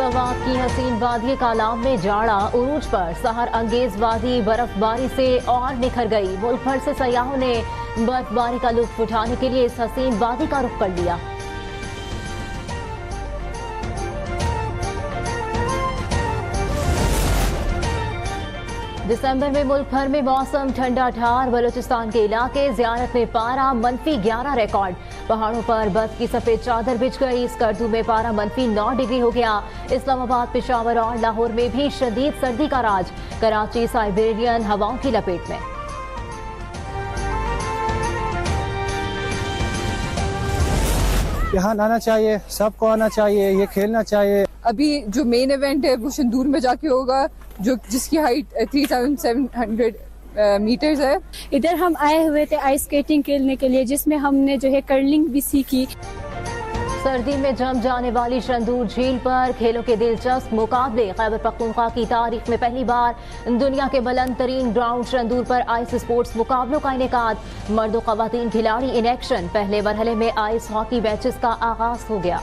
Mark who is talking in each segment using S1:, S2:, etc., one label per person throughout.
S1: सवाब की हसीन वादी कालाम में जाड़ा उरूज पर सहर अंगेज वादी बर्फबारी से और निखर गई। मुल्क भर से सयाहों ने बर्फबारी का लुत्फ उठाने के लिए इस हसीन वादी का रुख कर लिया। दिसंबर में मुल्क भर में मौसम ठंडा ठार। बलूचिस्तान के इलाके ज़ियारत में पारा -11 रिकॉर्ड। पहाड़ों पर बर्फ की सफेद चादर बिछ गई। स्कर्दू में पारा -9 डिग्री हो गया। इस्लामाबाद, पेशावर और लाहौर में भी शदीद सर्दी का राज। कराची साइबेरियन हवाओं की लपेट में।
S2: यहाँ आना चाहिए, सबको आना चाहिए, ये खेलना चाहिए।
S3: अभी जो मेन इवेंट है वो शंदूर में जाके होगा, जिसकी हाइट 3700 मीटर्स है।
S4: इधर हम आए हुए थे आइस स्केटिंग खेलने के लिए, जिसमें हमने जो है कर्लिंग भी सीखी।
S1: सर्दी में जम जाने वाली शंदूर झील पर खेलों के दिलचस्प मुकाबले। खैबर पख्तूनख्वा की तारीख में पहली बार दुनिया के बुलंद तरीन ग्राउंड शंदूर पर आइस स्पोर्ट्स मुकाबलों का इनेकाद। मर्द और खवातीन खिलाड़ी इन एक्शन। पहले मरहले में आइस हॉकी मैचेस का आगाज हो गया।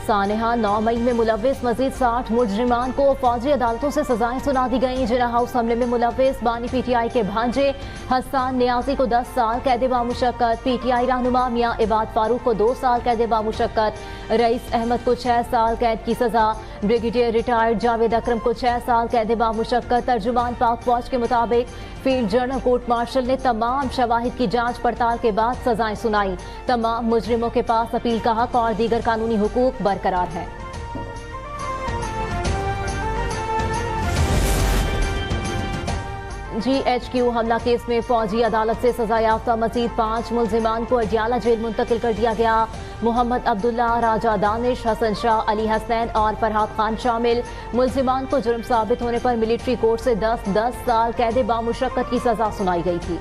S1: सानेहा 9 मई में मुलव्विस मजीद 60 मुजरिमान को फौजी अदालतों से सजाएं सुना दी गई। जिना हाउस हमले में मुलव्विस बानी PTI के भांजे हसन नियाजी को 10 साल कैद बामुशक्कत। PTI रहनुमा मियां इबाद फारूक को 2 साल कैद बामुशक्कत। रईस अहमद को 6 साल कैद की सजा। ब्रिगेडियर रिटायर्ड जावेद अकरम को 6 साल कैद बामुशक्कत। तर्जुमान पाक फौज के मुताबिक फील्ड जनरल कोर्ट मार्शल ने तमाम शवाहिद की जांच पड़ताल के बाद सजाएं सुनाई। तमाम मुजरिमों के पास अपील का हक और दीगर कानूनी हुकूक बरकरार है। GHQ हमला केस में फौजी अदालत से सजा याफ्ता मजीद 5 मुलजिमान को अडियाला जेल मुंतकिल कर दिया गया। मोहम्मद अब्दुल्ला, राजा दानिश, हसन शाह, अली हसनैन और फरहाद खान शामिल। मुलजिमान को जुर्म साबित होने पर मिलिट्री कोर्ट से 10 साल कैद बामुशक्कत की सजा सुनाई गई थी।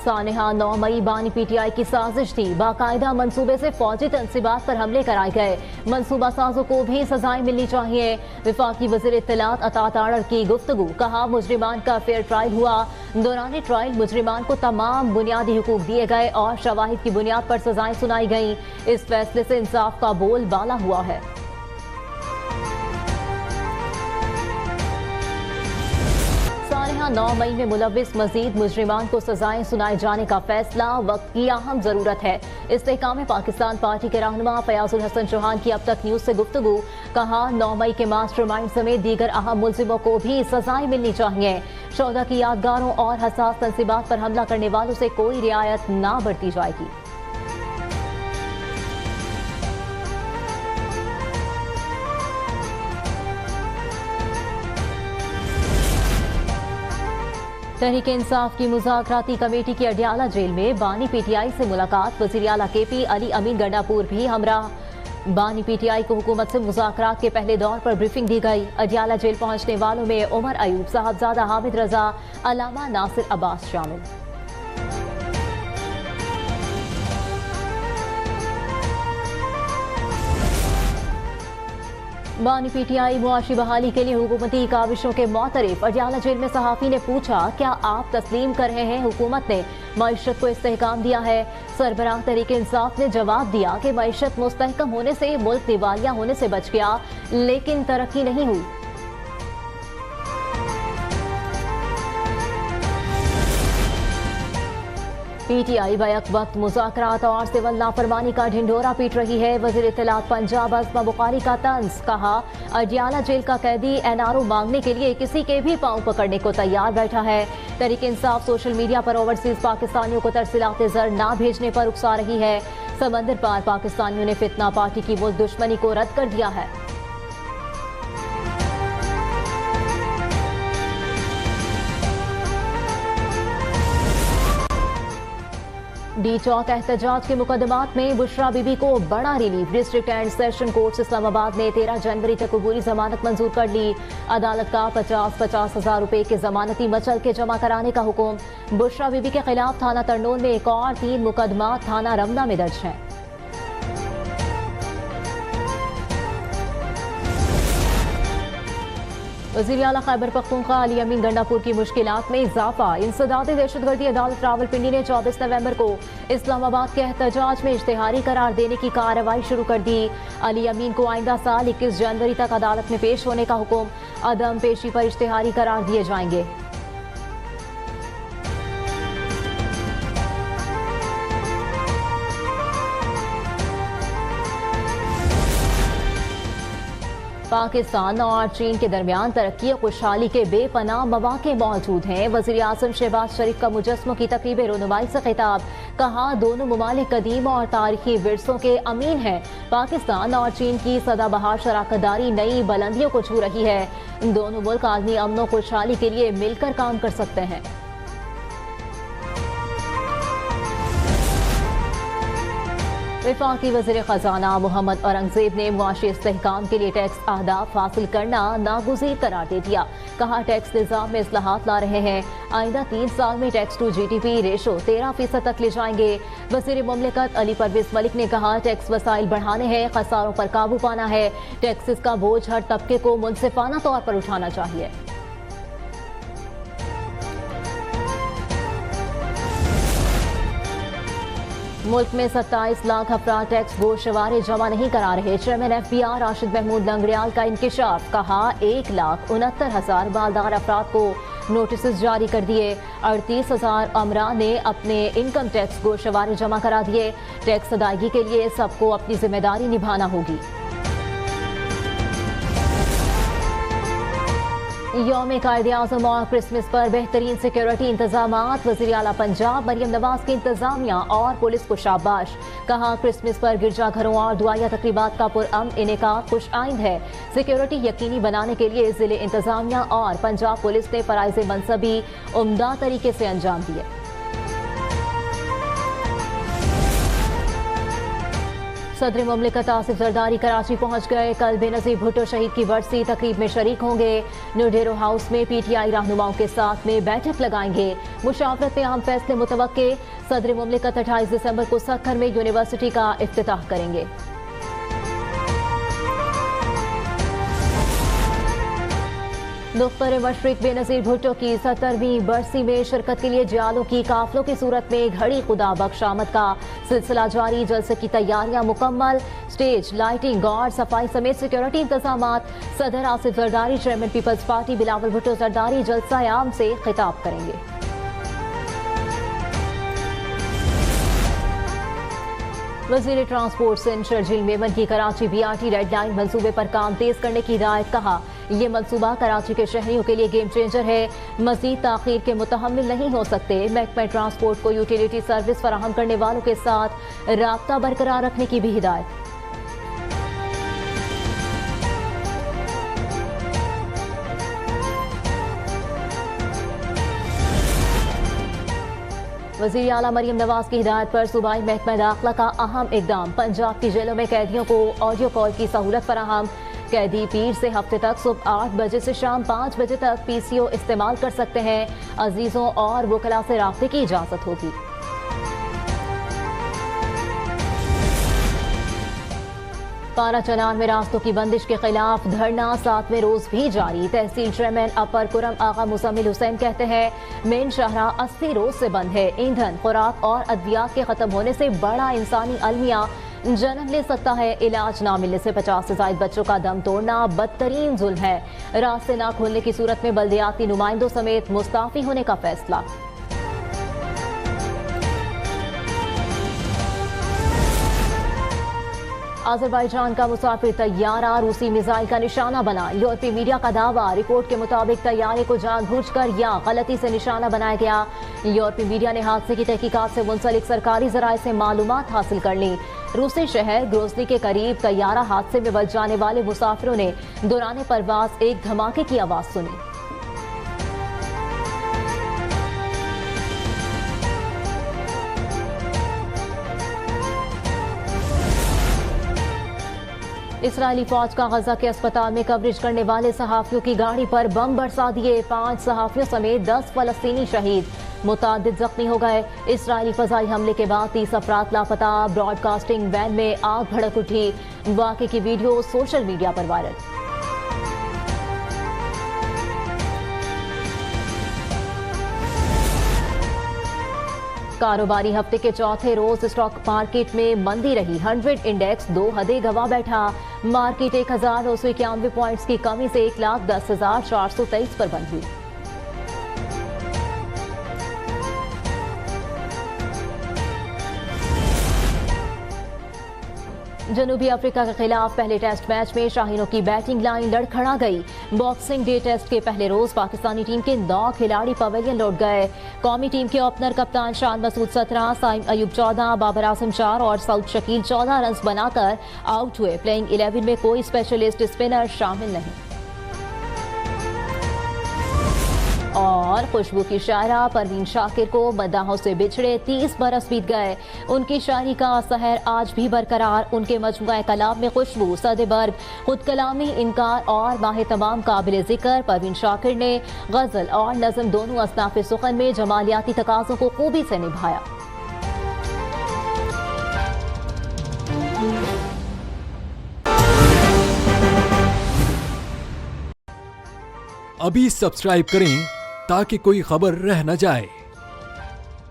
S1: सानेहा 9 मई बानी PTI की साजिश थी। बाकायदा मंसूबे से फौजी तंसीबात पर हमले कराए गए। मंसूबा साजों को भी सजाएं मिलनी चाहिए। विफाकी वज़ीर इत्तलात अतात आड़र की गुफ्तगू। कहा मुजरिमान का फेयर ट्रायल हुआ। दौरान ट्रायल मुजरिमान को तमाम बुनियादी हुकूक दिए गए और शवाहिद की बुनियाद पर सजाएं सुनाई गईं। इस फैसले से इंसाफ का बोल बाला हुआ है। 9 मई में मुलव्विस मजीद मुजरिमान को सजाएं सुनाए जाने का फैसला वक्त की अहम जरूरत है। इस्तेहकाम पाकिस्तान पार्टी के रहनुमा फयाजुल हसन चौहान की अब तक न्यूज से गुफ्तगू। कहा 9 मई के मास्टरमाइंड समेत दीगर अहम मुलजिमों को भी सजाएं मिलनी चाहिए। शोहदा की यादगारों और हसास तंसीबात पर हमला करने वालों से कोई रियायत ना बरती जाएगी। तहरीक इंसाफ की मुज़ाकराती कमेटी की अडियाला जेल में बानी PTI से मुलाकात। वज़ीर आला KP अली अमीन गंडापुर भी हमराह। बानी PTI को हुकूमत से मुज़ाकरात के पहले दौर पर ब्रीफिंग दी गई। अडियाला जेल पहुंचने वालों में उमर अयूब, साहबजादा हामिद रजा, अलामा नासिर अब्बास शामिल। बानी PTI मुआशी बहाली के लिए हुकूमती काविशों के मौतरिफ। अडियाला जेल में सहाफ़ी ने पूछा, क्या आप तस्लीम कर रहे हैं हुकूमत ने मईशत को इस्तेहकाम दिया है? सरबराह तहरीक इंसाफ ने जवाब दिया कि मईशत मुस्तहकम होने से मुल्क दिवालिया होने से बच गया, लेकिन तरक्की नहीं हुई। PTI बैक वक्त मुज़ाकरात और सिविल नाफरमानी का ढिंढोरा पीट रही है। वज़ीर इत्तलात पंजाब अज़मा बुखारी का तंज। कहा अडियाला जेल का कैदी NRO मांगने के लिए किसी के भी पांव पकड़ने को तैयार बैठा है। तहरीक इंसाफ सोशल मीडिया पर ओवरसीज पाकिस्तानियों को तरसीलात ज़र ना भेजने पर उकसा रही है। समंदर पार पाकिस्तानियों ने फितना पार्टी की मुल्क दुश्मनी को रद्द कर दिया है। डी चौक एहतजाज के मुकदमात में बुशरा बीबी को बड़ा relief. District and session court Islamabad ने 13 जनवरी तक अबूरी जमानत मंजूर कर ली। अदालत का 50-50 हजार रुपए के जमानती मचल के जमा कराने का हुक्म। बुशरा बीबी के खिलाफ थाना तरनोल में एक और 3 मुकदमा थाना रमना में दर्ज हैं। वज़ीर आला खैबर पख्तूनख्वा अली अमीन गंडापुर की मुश्किलात में इजाफा। इंसदादी दहशतगर्दी अदालत रावलपिंडी ने 24 नवंबर को इस्लामाबाद के एहतजाज में इश्तिहारी करार देने की कार्रवाई शुरू कर दी। अली अमीन को आइंदा साल 21 जनवरी तक अदालत में पेश होने का हुक्म। अदम पेशी पर इश्तिहारी करार दिए जाएंगे। पाकिस्तान और चीन के दरमियान तरक्की और खुशहाली के बेपनाह मौके मौजूद हैं। वज़ीर आज़म शहबाज शरीफ का मुजस्समों की तकरीब रुनुमाई से खिताब। कहा, दोनों ममालिक कदीम और तारीखी विरसों के अमीन हैं। पाकिस्तान और चीन की सदाबहार शराकतदारी नई बुलंदियों को छू रही है। दोनों मुल्क आलमी अमन और खुशहाली के लिए मिलकर काम कर सकते हैं। वफाकी वज़ीर खजाना मोहम्मद औरंगजेब ने मुआशी इस्तेहकाम के लिए टैक्स अहदाफ हासिल करना नागुज़ीर करार दे दिया। कहा, टैक्स निज़ाम में इस्लाहात ला रहे हैं। आइंदा 3 साल में टैक्स टू GDP रेशो 13% तक ले जाएंगे। वज़ीर मुमलिकत अली परवेज़ मलिक ने कहा, टैक्स वसाइल बढ़ाने हैं, खसारों पर काबू पाना है। टैक्सेस का बोझ हर तबके को मुनसिफाना तौर पर उठाना चाहिए। मुल्क में 27 लाख अफराद टैक्स गोशवारे जमा नहीं करा रहे। चेयरमैन FBR राशिद महमूद लंगड़ियाल का इंकिशाफ। कहा, 1,69,000 मालदार अफराद को नोटिस जारी कर दिए। 38,000 अमरा ने अपने इनकम टैक्स गोशवारे जमा करा दिए। टैक्स अदायगी के लिए सबको अपनी जिम्मेदारी निभाना होगी। यौम कायद-ए-आज़म और क्रिसमस पर बेहतरीन सिक्योरिटी इंतजामात। वज़ीर आला पंजाब मरियम नवाज की इंतजामिया और पुलिस को शाबाश। कहा, क्रिसमस पर गिरजाघरों और दुआया तकरीबात का पुरअमन इनेकाद खुश आइंद है। सिक्योरिटी यकीनी बनाने के लिए जिले इंतजामिया और पंजाब पुलिस ने फराइज़ मनसबी उम्दा तरीके से अंजाम दिए। सदर मुमलिकत आसिफ जरदारी कराची पहुंच गए। कल बेनज़ीर भुट्टो शहीद की बरसी तकरीब में शरीक होंगे। न्यूडेरो हाउस में PTI रहनुमाओं के साथ में बैठक लगाएंगे। मुशावरत में अहम फैसले मुतवक्के। सदर मुमलिकत 28 दिसंबर को सक्खर में यूनिवर्सिटी का इफ्तिताह करेंगे। नुख्तर मशरिक बेनज़ीर भुट्टो की 70वीं बरसी में शिरकत के लिए जियालों की काफलों की सूरत में घड़ी खुदा बख्श आमद का सिलसिला जारी। जलसे की तैयारियां मुकम्मल। स्टेज, लाइटिंग और सफाई समेत सिक्योरिटी इंतजामात। सदर आसिफ जरदारी चेयरमैन पीपल्स पार्टी बिलावल भुट्टो जरदारी जलसा आम से खिताब करेंगे। वज़ीर ट्रांसपोर्ट सिंध शर्जील मेमन की कराची BRT रेड लाइन मंसूबे पर काम तेज करने की हिदायत। कहा, ये मंसूबा कराची के शहरियों के लिए गेम चेंजर है। मजीद ताखीर के मुतहम्मिल नहीं हो सकते। महकमा ट्रांसपोर्ट को यूटिलिटी सर्विस फराहम करने वालों के साथ राब्ता बरकरार रखने की भी हिदायत। वज़ीर आला मरियम नवाज की हिदायत पर सूबाई महकमा दाखिला का अहम इकदाम। पंजाब की जेलों में कैदियों को ऑडियो कॉल की सहूलत फराहम। कैदी पीर से हफ्ते तक सुबह 8 बजे से शाम 5 बजे तक PCO इस्तेमाल कर सकते हैं। अजीजों और वकला से राब्ते की इजाजत होगी। पारा चनान में रास्तों की बंदिश के खिलाफ धरना 7वें रोज भी जारी। तहसील चेयरमैन अपर कुरम आगा मुजम्मिल हुसैन कहते हैं, मेन शाहराह 80 रोज से बंद है। ईंधन, खुराक और अद्वियात के खत्म होने से बड़ा इंसानी अलमिया जन्म ले सकता है। इलाज ना मिलने से 50 से ज्यादा बच्चों का दम तोड़ना बदतरीन जुल्म है। रास्ते ना खोलने की सूरत में बल्दियाती नुमाइंदों समेत मुस्ताफी होने का फैसला। अजरबैजान का मुसाफिर तैयारा रूसी मिसाइल का निशाना बना। यूरोपीय मीडिया का दावा, रिपोर्ट के मुताबिक तैयारे को जानबूझकर या गलती से निशाना बनाया गया। यूरोपीय मीडिया ने हादसे की तहकीकात से मुंसलिक सरकारी जराये से मालूमात हासिल कर ली। रूसी शहर ग्रोजनी के करीब तैयारा हादसे में बच जाने वाले मुसाफिरों ने दौरान परवाज एक धमाके की आवाज सुनी। इस्राएली फौज का गजा के अस्पताल में कवरेज करने वाले सहाफियों की गाड़ी पर बम बरसा दिए। 5 सहाफियों समेत 10 फलस्तीनी शहीद, मुतादिद जख्मी हो गए। इस्राएली फजाई हमले के बाद 30 अफराद लापता। ब्रॉडकास्टिंग वैन में आग भड़क उठी। वाक़े की वीडियो सोशल मीडिया पर वायरल। कारोबारी हफ्ते के चौथे रोज स्टॉक मार्केट में मंदी रही। 100 इंडेक्स 2 हदें गवा बैठा। मार्केट 1991 पॉइंट्स की कमी से 1,10,423 पर बंद हुई। जनूबी अफ्रीका के खिलाफ पहले टेस्ट मैच में शाहीनों की बैटिंग लाइन लड़खड़ा गई। बॉक्सिंग डे टेस्ट के पहले रोज पाकिस्तानी टीम के 9 खिलाड़ी पवेलियन लौट गए। कौमी टीम के ओपनर कप्तान शान मसूद 17, साइम अयूब 14, बाबर आजम 4 और सऊद शकील 14 रन बनाकर आउट हुए। प्लेइंग 11 में कोई स्पेशलिस्ट स्पिनर शामिल नहीं। और खुशबू की शायरा परवीन शाकिर को मद्दाहों से बिछड़े 30 बरस बीत गए। उनकी शायरी का असहर आज भी बरकरार। उनके मजमूआ कलाम में खुशबू, सदबर्ग, खुद कलामी, इनकार और माह तमाम काबिल जिक्र। परवीन शाकिर ने गजल और नज़म दोनों असनाफ सुखन में जमालियाती तकाज़ों को खूबी से निभाया।
S5: अभी सब्सक्राइब करें ताकि कोई खबर रह न जाए।